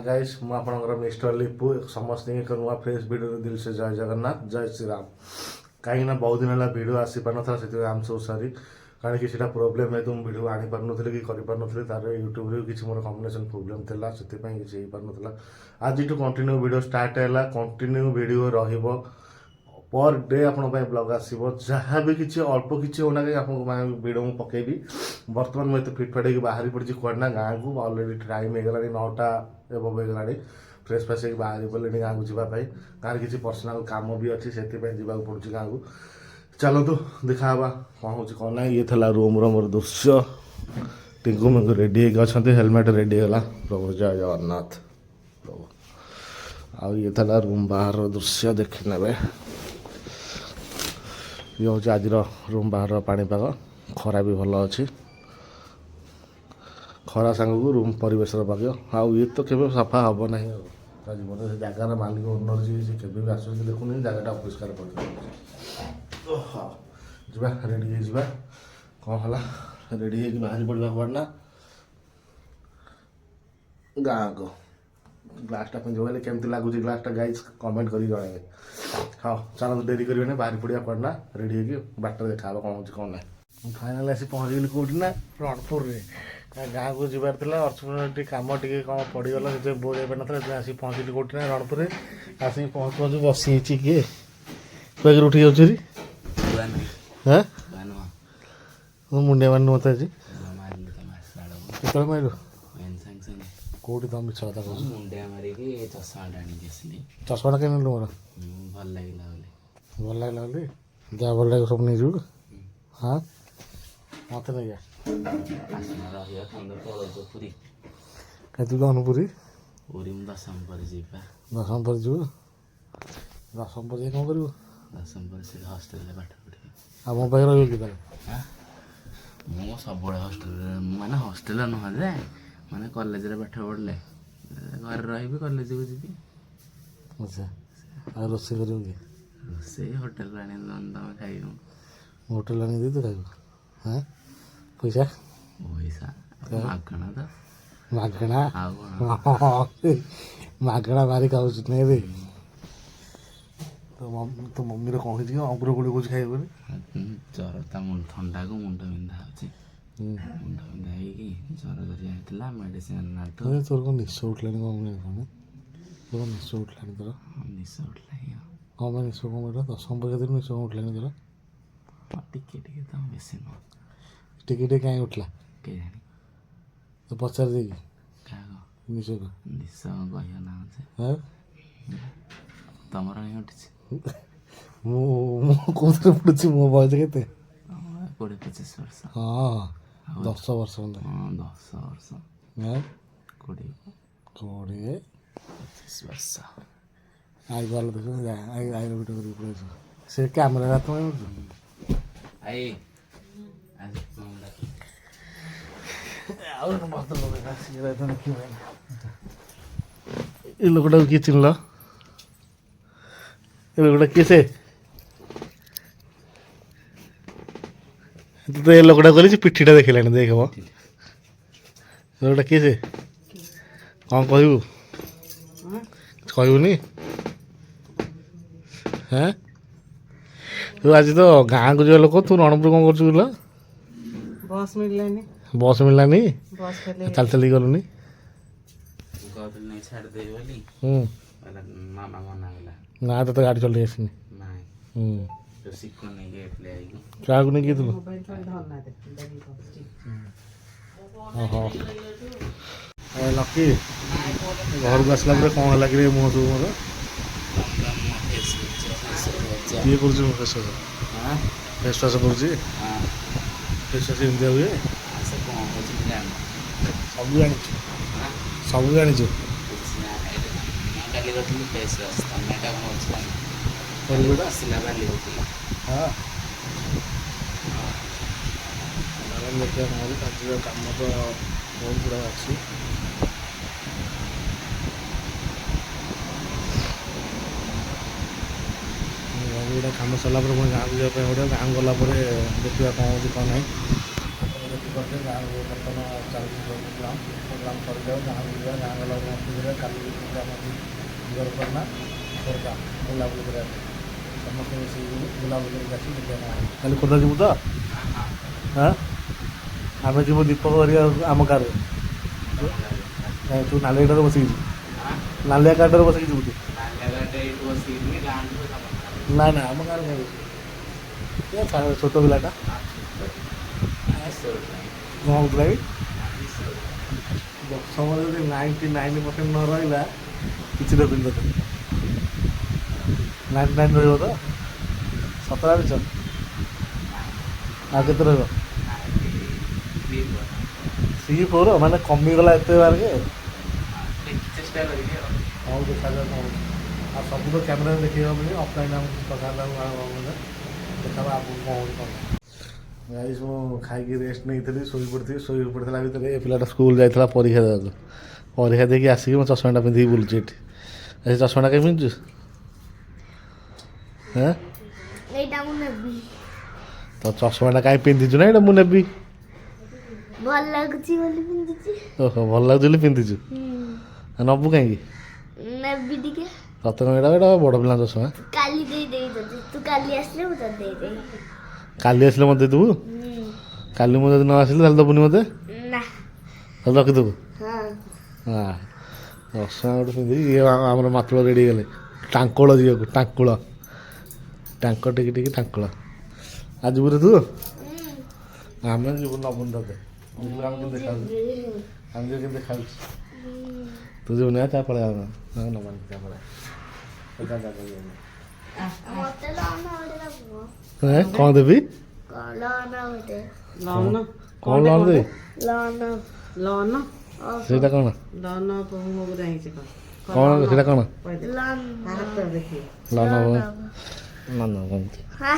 Guys मु आपनकर mister Lipu समस्त एक नुआ फ्रेश वीडियो दिल से जय जगन्नाथ जय श्री राम। कहीं बहुत दिन है वीडियो आसी पार ना से आम सो सरी कारण कि प्रोब्लेम है तुम वीडियो आनी पार नी कि तार यूट्यूब रे किसी मोर कम्बिनेशन प्रोब्लेम था से किसी हो पार ना। आज कंटिन्यू वीडियो स्टार्ट है कंटिन्यू वीडियो रहिबो पर डे आपण ब्लॉग आसो जहाँ भी किसी अल्प किसी होना कि आपको वीडियो मुझे पकेबी। बर्तमान मुझे फिटफाट हो बाहरी पड़ी कड़ना गाँव को अलरेडी टाइम हो 9टा एबव हो फ्रेश फ्रेश हो बाहरी पड़े गाँव को जावाई गाँव किसी पर्सनाल कम भी अच्छी से पड़ू गाँव को। चलतु देखा कौन हो कौन ना। ये था रूम मोर दृश्य टिंकू मिंकू रेडी अच्छा हेलमेट रेडी है प्रभु जय जगन्नाथ प्रभु। आ ये था रूम बाहर दृश्य देखी ने ये हूँ आज रूम बाहर पाणीपाग खरा भी भल अच्छी खरा सांग को रूम परिवेश भाग्य आउ ये तो केवे सफा हम ना जीवन से जगार मालिक ओनर जी के आस देखुनी जगह अपरिष्कार जा रेडी जा कौन है रेडी है बाहरी पड़ा पड़ना गाँव को ग्लासटा पिंधे केमती लगुच ग्लासटा गाइज कमेंट कर जन। हाँ चलो डेरी करें बाहरी पड़ा पड़ना रेडी है बाट देखा कौन हो कौन ना। फाइनाल आसी पहुँचली कौटी ना रणपुर में गाँव को जबार अर्चना कम टे कौन पड़गला से बो जापर ना आसी पहुँचली कौटी ना रणपुर में आसिक पहुँच पहुँच बसी किए कहीं उठी जाऊँ हाँ मुंडिया मारनु मत आज केत मारू कौटी तुम मिछ कथा कह मुंडिया मारिकी चश्माटा चश्माटा के मोर भल लगला भल लगला जहाँ भल लगे सब नहीं जीव। हाँ मत नहीं जा पुरी तू जाऊन पूरी पुरी दशम पर जीवा दशम पर जीव दशम पर कौन कर दशम पर से हस्टेल पाठ पढ़ी आ मो पाखे रही कि मु सब हस्टेल माने हस्टेल नुह जे माने कॉलेज रे पाठ पढ़ले घर रही कॉलेज को जी। अच्छा आ रोषे कर रोषे होटेल आनी तुम खाई होटेल आनी दे तो खाइब। हाँ पैसा पैसा मागणा तो मागणा आउ मागणा मारी खाऊ नहीं तो मम्मी रो कौन थी अंकुर गोली कुछ खाइब ज्वर थंडा को मुंड बिंधा अच्छे मुंड बिंधा ज्वर धरिया मेडिसिन तोर कौन निश उठलानी कौन तोर निश उठलानी तोर निश उठला कौन मैं निश कौन बेटा 10 पर दिन निश उठलानी तोर टिके टिके तो बेसी न टिके कहीं उठला के जानी तो पचार दे क्या निश को निश कह ना हाँ तमर नहीं उठी कौन पड़ी मो बयस के 20-25 वर्ष हाँ 10 वर्ष 10 वर्ष हाँ 20-25 वर्ष आई बाल देख आई वीडियो से कैमरा रात में आई ये लोकटा किए चिन्हल ये लोकटा किए से तो ये लोकटा कहली पिठीटा देखला देख लोकटा किए से कौन कहबू कहबूनी। हाँ तू आज तो गाँव को जो लोक तू रणपुर कौन कर बस मिललानी बस मिललानी बस चल चल गलुनी नहीं छाड़ दे बोली मामा मना गला ना तो गाड़ी चल आसनी नहीं तो सिक्को नहीं गेट ले आई क्या नहीं किए तुम मोबाइल पर धरना दे लगी ओहो लकी घर को आसला कौन है कि मुँह सब मोर ये कर फेस वाश कर फेस वाश एमती हुए सब जानी सब जानी हाँ देखिए कम तो बहुत गुड़ा अच्छी कम सरला गाँव को जावाई पड़ो गाँव गला देखा कौन हो कौन ना ଅଛେ ଗାଁକୁ ବର୍ତ୍ତମାନ ଚାଲିଛି ପ୍ରୋଗ୍ରାମ୍ ସରିଯାଉ ଗାଁ ବୁଲିବା ଗାଁ ଗଲା ମସ୍ତି କରିବା କାଲି ପ୍ରୋଗ୍ରାମ୍ ଅଛି ଯିବାର କରନା ଖୋର୍ଦ୍ଧା ବୁଲାବୁଲି କରିବା ସମସ୍ତେ ମିଶିକି ଯିବୁ ବୁଲାବୁଲି କରିକି ଆସିବୁ ଦେଖିବା କାଲି ଖୋର୍ଦ୍ଧା ଯିବୁ ତ ହଁ ଆମେ ଯିବୁ ଦୀପକ କରିବା ଆମ କାରରେ ତୁ ନାଲିଆଟାରେ ବସିକି ଯିବୁ ନାଲିଆ କାର୍ଟାରେ ବସିକି ଯିବୁ ତୁ ନା ନା ଆମ ଗାଁରେ ଖାଇବୁ ଛୋଟ ପିଲାଟା କ'ଣ ହେଉଥିଲା କି ସମୟ ଯଦି 99% ନ ରହିଲା କିଛି ଦେବିନି ତତେ 99 ରହିବ ତ ସତରା ମିଛ ଆଉ କେତେ ରହିବ 3-4 ମାନେ କମିଗଲା ଏତେ ମାର୍କ ହଉ ଦେଖାଯାଉ କ'ଣ ଆଉ ସବୁ ତ କ୍ୟାମେରାରେ ଦେଖେଇ ହେବନି ଅଫଲାଇନ୍ ଆମକୁ ଦେଖାବା ଆଗକୁ କ'ଣ ହେଉଛି କ'ଣ ଗାଇସ୍ ମୁଁ ଖାଇକି ରେଷ୍ଟ ନେଇଥିଲି ଶୋଇ ପଡ଼ିଥିଲା ଭିତରେ ଏ ପିଲାଟା ସ୍କୁଲ ଯାଇଥିଲା ପରୀକ୍ଷା ଦେବାକୁ ପରୀକ୍ଷା ଦେଇକି ଆସିକି ମୋ ଚଷମାଟା ପିନ୍ଧିକି ବୁଲୁଛି ଏଠି ଏ ଚଷମାଟା କାହିଁ ପିନ୍ଧୁଛୁ ହଁ ଏଇଟା ମୁଁ ନେବି ତ ଚଷମାଟା କାହିଁ ପିନ୍ଧିଛୁ ନା ଏଇଟା ମୁଁ ନେବି ଭଲ ଲାଗୁଛି ବୋଲି ପିନ୍ଧୁଛି ଓହୋ ଭଲ ଲାଗୁଛି ବୋଲି ପିନ୍ଧିଛୁ ନବୁ କାହିଁକି ନେବି ଟିକେ ସତ କ'ଣ ଏଇଟା ବଡ଼ ପିଲା ଚଷମା କାଲି ଦେଇଦେବି ତତେ ତୁ କାଲି ଆସିଲେ ମୁଁ ତତେ ଦେଇଦେବି କାଲି ଆସିଲେ ମୋତେ ଦେବୁ କାଲି ମୁଁ ଯଦି ନ ଆସିଲି ତାହେଲେ ଦେବୁନି ମୋତେ ନା ତାହେଲେ ରଖିଦେବୁ ହଁ ହଁ ଚଷମା ଗୋଟେ ପିନ୍ଧିକି ଇଏ ଆମର ମାତୁଳ ରେଡ଼ି ହେଇଗଲେ ଟାଙ୍କୁଳ ଯିବାକୁ ଟାଙ୍କ ଟିକେ ଟାଙ୍କୁଳ ଆଉ ଯିବୁ ରେ ତୁ ଆମେ ଯିବୁ ନବୁନି ତତେ ଯିବୁ ଆମେ କେମିତି ଦେଖାଯାଉଛି ଆମେ ଯିବୁ କେମିତି ଦେଖାଯାଉଛି ତୁ ଯିବୁନି ଚା ପଳେଇ ନବାନି ଚା ପଳେଇ ମତେ ଲନ ଗୋଟେ ଦବ କ'ଣ ଦେବି ଲନ ଗୋଟେ ଲନ କ'ଣ ଲନ୍ ଦେବି ଲନ ଲନ ସେଇଟା କ'ଣ ଲନ ମୁଁ ଜାଣିଛି କ'ଣ ସେଇଟା କ'ଣ ଲନ ହାତ ଦେଖି ଲନ୍ କେମିତି ହଁ